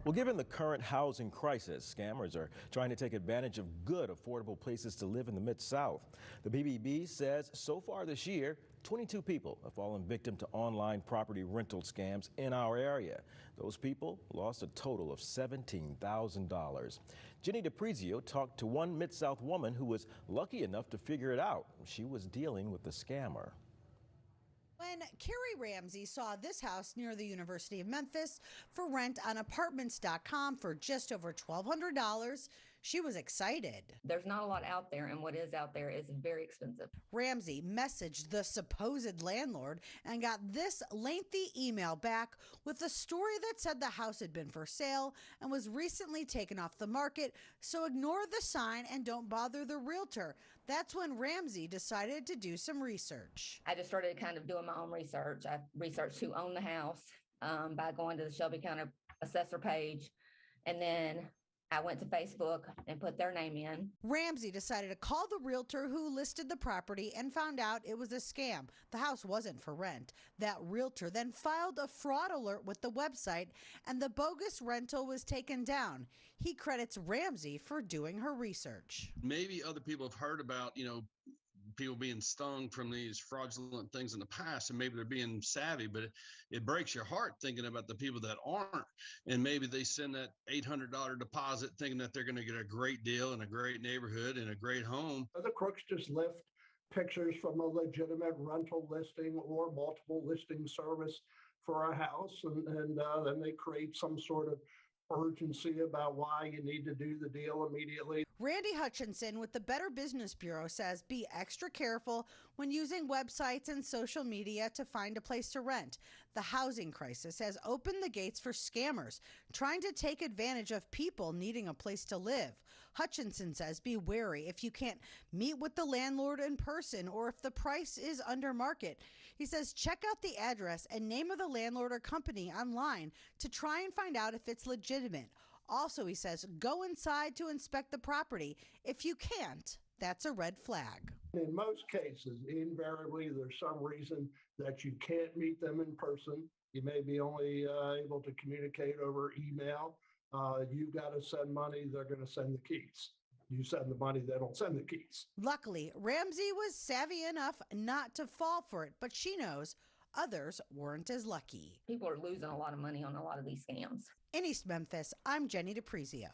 Well, given the current housing crisis, scammers are trying to take advantage of good, affordable places to live in the Mid-South. The BBB says so far this year, 22 people have fallen victim to online property rental scams in our area. Those people lost a total of $17,000. Jenny DePrizio talked to one Mid-South woman who was lucky enough to figure it out. She was dealing with the scammer. When Carrie Ramsey saw this house near the University of Memphis for rent on apartments.com for just over $1,200, she was excited. There's not a lot out there, and what is out there is very expensive. Ramsey messaged the supposed landlord and got this lengthy email back with a story that said the house had been for sale and was recently taken off the market, so ignore the sign and don't bother the realtor. That's when Ramsey decided to do some research. I just started kind of doing my own research. I researched who owned the house by going to the Shelby County assessor page, and then I went to Facebook and put their name in. Ramsey decided to call the realtor who listed the property and found out it was a scam. The house wasn't for rent. That realtor then filed a fraud alert with the website, and the bogus rental was taken down. He credits Ramsey for doing her research. Maybe other people have heard about, people being stung from these fraudulent things in the past, and maybe they're being savvy, but it breaks your heart thinking about the people that aren't. And maybe they send that $800 deposit thinking that they're going to get a great deal in a great neighborhood and a great home. The crooks just lift pictures from a legitimate rental listing or multiple listing service for a house, and then they create some sort of urgency about why you need to do the deal immediately. Randy Hutchinson with the Better Business Bureau says be extra careful when using websites and social media to find a place to rent. The housing crisis has opened the gates for scammers trying to take advantage of people needing a place to live. Hutchinson says be wary if you can't meet with the landlord in person or if the price is under market. He says check out the address and name of the landlord or company online to try and find out if it's legitimate. Also, he says, go inside to inspect the property. If you can't, that's a red flag. In most cases, invariably, there's some reason that you can't meet them in person. You may be only able to communicate over email. You've got to send money, they're going to send the keys. You send the money, they don't send the keys. Luckily, Ramsey was savvy enough not to fall for it, but she knows others weren't as lucky. People are losing a lot of money on a lot of these scams. In East Memphis, I'm Jenny DePrizio.